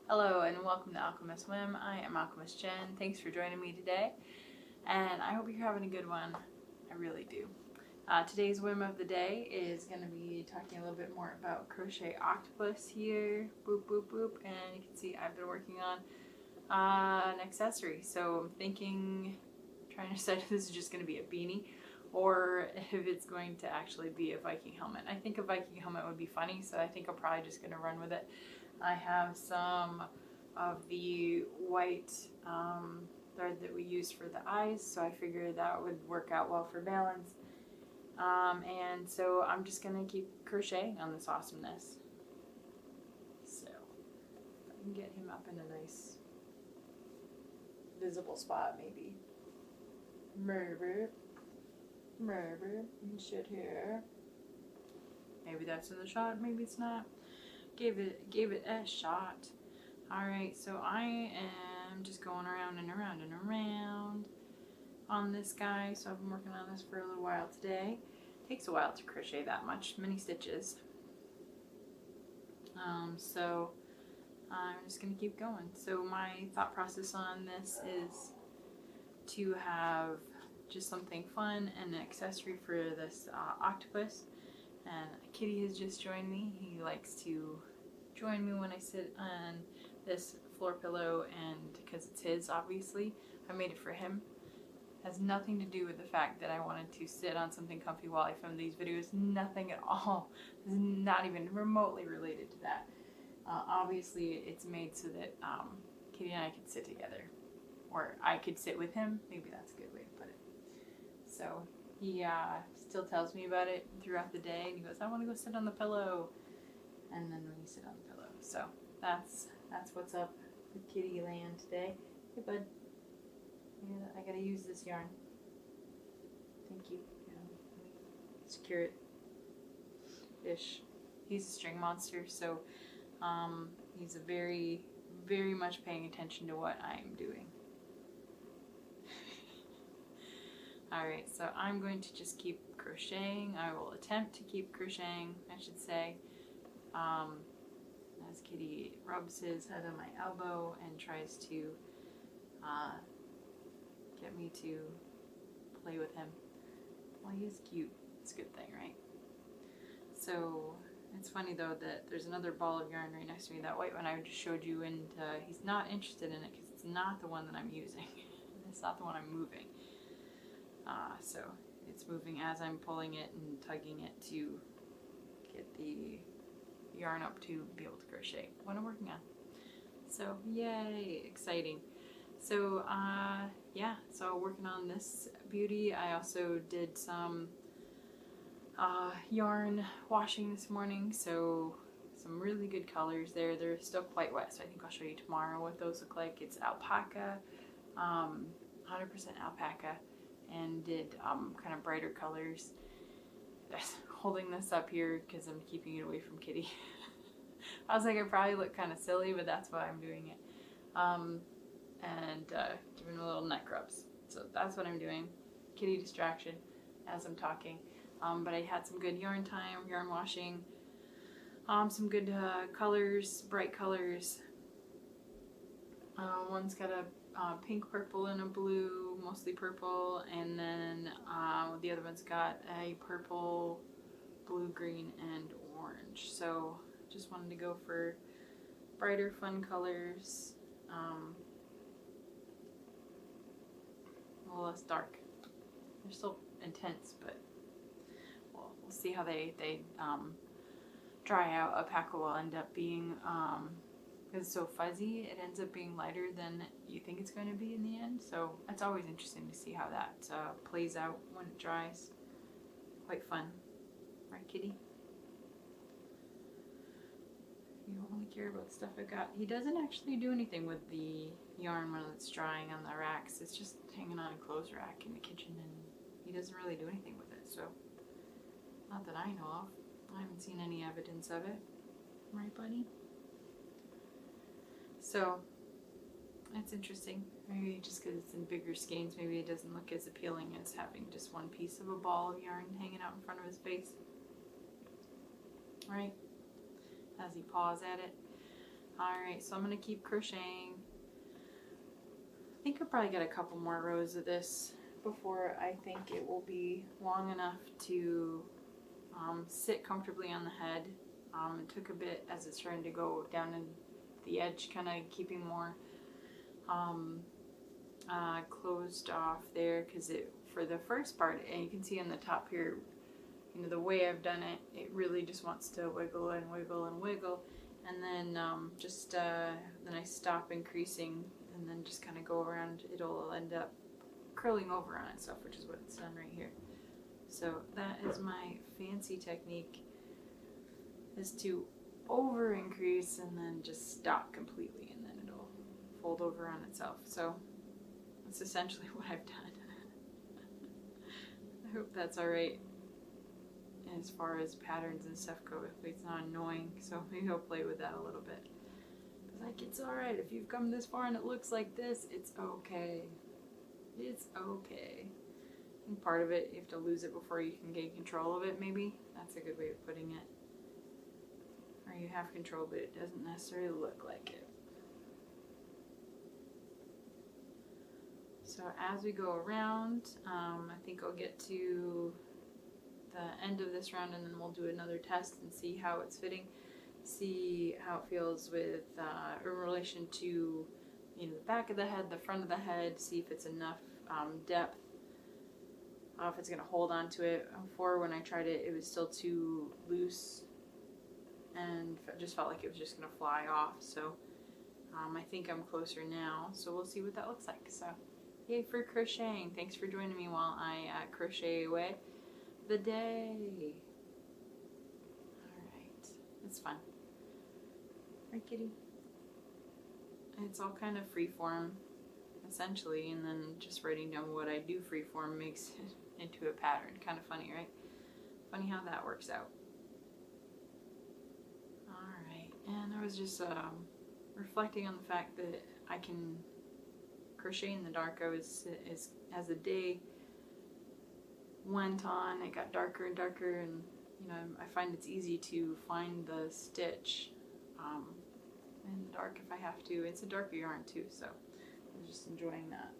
Hello and welcome to Alchemist Whim. I am Alchemist Jen. Thanks for joining me today, and I hope you're having a good one. I really do. Today's whim of the day is going to be talking a little bit more about crochet octopus here. Boop, boop, boop. And you can see I've been working on an accessory. So I'm trying to decide if this is just going to be a beanie or if it's going to actually be a Viking helmet. I think a Viking helmet would be funny, so I think I'm probably just going to run with it. I have some of the white thread that we use for the eyes, so I figured that would work out well for balance. And so I'm just going to keep crocheting on this awesomeness. So if I can get him up in a nice visible spot, maybe. Murder. You should hear. Maybe that's in the shot, maybe it's not. Gave it a shot. Alright, so I am just going around and around and around on this guy. So I've been working on this for a little while today. Takes a while to crochet that many stitches. So I'm just going to keep going. So my thought process on this is to have just something fun and an accessory for this octopus. And Kitty has just joined me. He likes to join me when I sit on this floor pillow, and because it's his, obviously, I made it for him. Has nothing to do with the fact that I wanted to sit on something comfy while I film these videos. Nothing at all. It's not even remotely related to that. Obviously, it's made so that Kitty and I could sit together. Or I could sit with him. Maybe that's a good way to put it. So he still tells me about it throughout the day, and he goes, I want to go sit on the pillow. And then we sit on the pillow. So that's what's up with Kitty Land today. Hey bud, I gotta use this yarn. Thank you. Secure it. Ish. He's a string monster, so he's a very, very much paying attention to what I'm doing. Alright, so I'm going to just keep crocheting. I will attempt to keep crocheting, I should say. As Kitty rubs his head on my elbow and tries to get me to play with him. Well, he is cute. It's a good thing, right? So it's funny though that there's another ball of yarn right next to me. That white one I just showed you, and he's not interested in it because it's not the one that I'm using. It's not the one I'm moving. So it's moving as I'm pulling it and tugging it to get the yarn up to be able to crochet what I'm working on. So yay, exciting. So yeah, so working on this beauty. I also did some yarn washing this morning, so some really good colors there. They're still quite wet, so I think I'll show you tomorrow what those look like. It's alpaca, 100% alpaca, and did kind of brighter colors. Holding this up here because I'm keeping it away from Kitty. I was like, I probably look kind of silly, but that's why I'm doing it. And giving a little neck rubs. So that's what I'm doing. Kitty distraction as I'm talking. But I had some good yarn time, yarn washing, some good colors, bright colors. One's got a pink, purple, and a blue, mostly purple, and then the other one's got a purple, blue, green, and orange. So just wanted to go for brighter, fun colors, a little less dark. They're still intense, but we'll see how they dry out. Alpaca will end up being, because it's so fuzzy, it ends up being lighter than you think it's going to be in the end. So it's always interesting to see how that plays out when it dries. Quite fun. Right, Kitty? You only care about the stuff I got. He doesn't actually do anything with the yarn when it's drying on the racks. It's just hanging on a clothes rack in the kitchen, and he doesn't really do anything with it. So, not that I know of. I haven't seen any evidence of it. Right, buddy? So, It's interesting. Maybe just because it's in bigger skeins, maybe it doesn't look as appealing as having just one piece of a ball of yarn hanging out in front of his face. Right? As he paws at it. Alright, so I'm going to keep crocheting. I think I'll probably get a couple more rows of this before I think it will be long enough to sit comfortably on the head. It took a bit as it's trying to go down in the edge, kind of keeping more closed off there, because for the first part, and you can see on the top here, you know, the way I've done it, it really just wants to wiggle and wiggle and wiggle, and then then I stop increasing and then just kind of go around. It'll end up curling over on itself, which is what it's done right here. So that is my fancy technique, is to over increase and then just stop completely, and then it'll fold over on itself. So that's essentially what I've done. I hope that's alright as far as patterns and stuff go, if it's not annoying. So maybe I'll play with that a little bit. But like, it's alright if you've come this far and it looks like this, it's okay. It's okay. I think part of it, you have to lose it before you can gain control of it, maybe. That's a good way of putting it. Or you have control, but it doesn't necessarily look like it. So as we go around, I think I'll get to the end of this round, and then we'll do another test and see how it's fitting, see how it feels with in relation to, you know, the back of the head, the front of the head, see if it's enough depth, if it's going to hold on to it. Before, when I tried it, it was still too loose and just felt like it was just going to fly off. So I think I'm closer now, so we'll see what that looks like. So yay for crocheting. Thanks for joining me while I crochet away the day. Alright, it's fun. Right, kitty? It's all kind of freeform, essentially, and then just writing down what I do freeform makes it into a pattern. Kind of funny, right? Funny how that works out. Alright, and I was just reflecting on the fact that I can crochet in the dark. As the day went on, it got darker and darker, and you know, I find it's easy to find the stitch in the dark if I have to. It's a darker yarn too, so I'm just enjoying that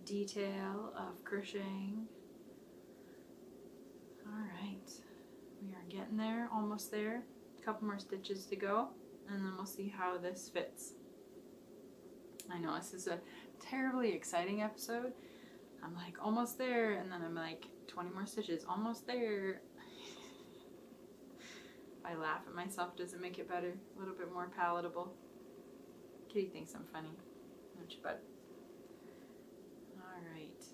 detail of crocheting. Alright, we are getting there, almost there. A couple more stitches to go, and then we'll see how this fits. I know this is a terribly exciting episode. I'm like almost there, and then I'm like 20 more stitches, almost there. If I laugh at myself, does it make it better? A little bit more palatable. Kitty thinks I'm funny, don't you, bud? Alright.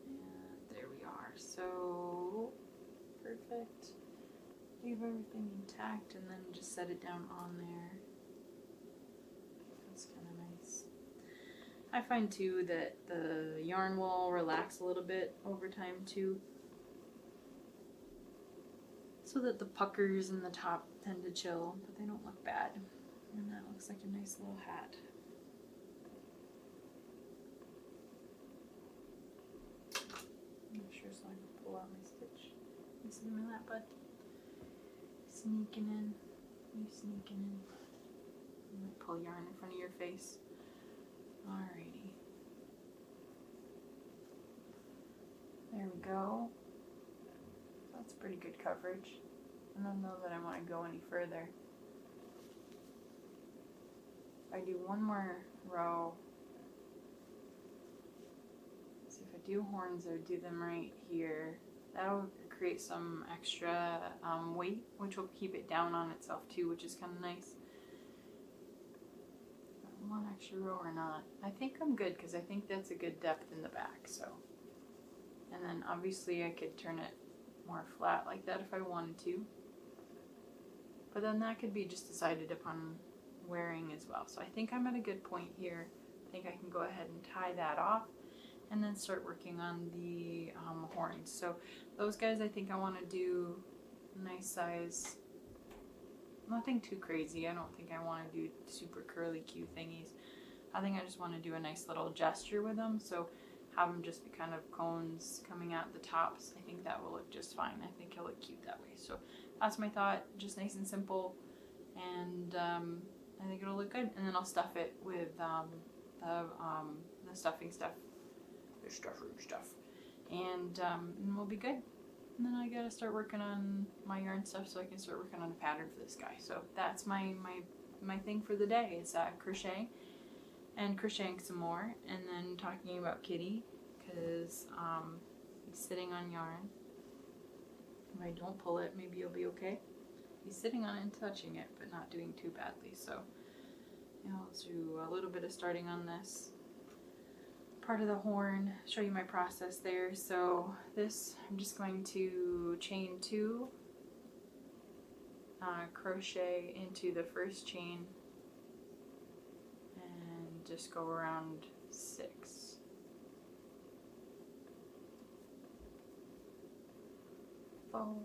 And there we are. So, perfect. Leave everything intact and then just set it down on there. That's kind of nice. I find too that the yarn will relax a little bit over time too, so that the puckers in the top tend to chill, but they don't look bad. And that looks like a nice little hat. I'm not sure, so I can pull out my stitch. Listen to that, bud. Sneaking in. You sneaking in. I might pull yarn in front of your face. Alrighty. There we go. That's pretty good coverage. I don't know that I want to go any further. If I do one more row, see if I do horns or do them right here, that'll create some extra weight, which will keep it down on itself too, which is kind of nice. One extra row or not? I think I'm good, because I think that's a good depth in the back. So, and then obviously I could turn it more flat like that if I wanted to, but then that could be just decided upon wearing as well. So I think I'm at a good point here. I think I can go ahead and tie that off and then start working on the horns. So those guys, I think I want to do nice size. Nothing too crazy. I don't think I want to do super curly cute thingies. I think I just want to do a nice little gesture with them. So have them just be kind of cones coming out the tops. I think that will look just fine. I think it'll look cute that way. So that's my thought. Just nice and simple. And I think it'll look good. And then I'll stuff it with the stuffing stuff. The stuffer stuff. And we'll be good. And then I gotta start working on my yarn stuff so I can start working on a pattern for this guy. So that's my thing for the day is crochet and crocheting some more, and then talking about Kitty because he's sitting on yarn. If I don't pull it, maybe you'll be okay. He's sitting on it and touching it, but not doing too badly. So I'll do a little bit of starting on this part of the horn, show you my process there. So this, I'm just going to chain 2, crochet into the first chain, and just go around 6. 4,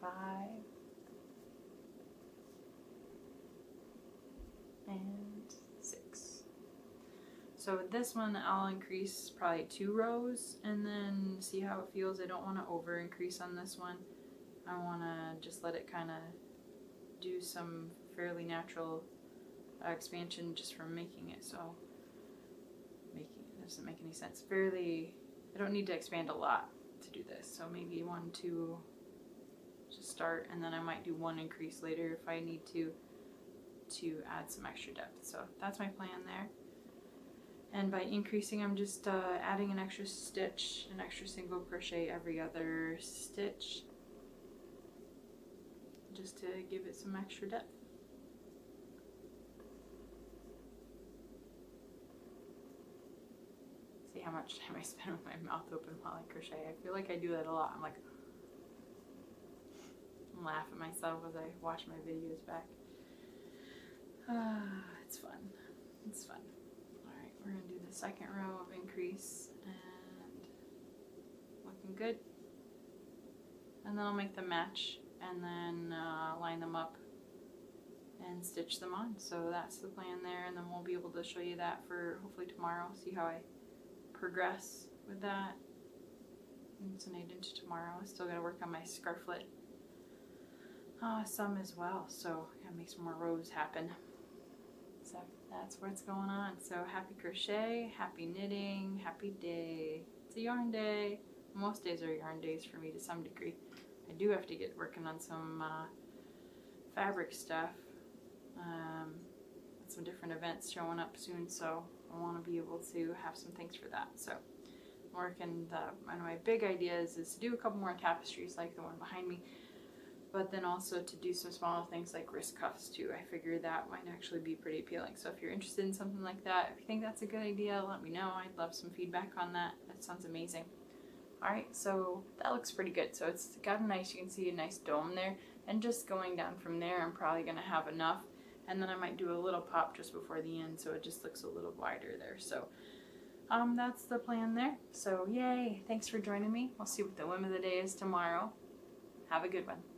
5, and 6. So with this one I'll increase probably 2 rows and then see how it feels. I don't want to over increase on this one. I want to just let it kind of do some fairly natural expansion just from making it. So making it doesn't make any sense. I don't need to expand a lot to do this. So maybe 1, 2 to start, and then I might do 1 increase later if I need to add some extra depth. So that's my plan there. And by increasing, I'm just adding an extra stitch, an extra single crochet every other stitch, just to give it some extra depth. See how much time I spend with my mouth open while I crochet. I feel like I do that a lot. I'm like, I laugh at myself as I watch my videos back. It's fun. It's fun. Alright, we're going to do the second row of increase, and looking good. And then I'll make them match, and then line them up and stitch them on. So that's the plan there, and then we'll be able to show you that for hopefully tomorrow, see how I progress with that. And tonight into tomorrow. I still got to work on my scarflet some as well, so gotta make some more rows happen. So that's what's going on. So happy crochet, happy knitting, happy day. It's a yarn day. Most days are yarn days for me to some degree. I do have to get working on some fabric stuff. Some different events showing up soon, so I want to be able to have some things for that. So I'm working one of my big ideas is to do a couple more tapestries like the one behind me, but then also to do some smaller things like wrist cuffs too. I figure that might actually be pretty appealing. So if you're interested in something like that, if you think that's a good idea, let me know. I'd love some feedback on that. That sounds amazing. Alright, so that looks pretty good. So it's got a nice, you can see a nice dome there. And just going down from there, I'm probably going to have enough. And then I might do a little pop just before the end so it just looks a little wider there. So that's the plan there. So yay, thanks for joining me. I'll see what the whim of the day is tomorrow. Have a good one.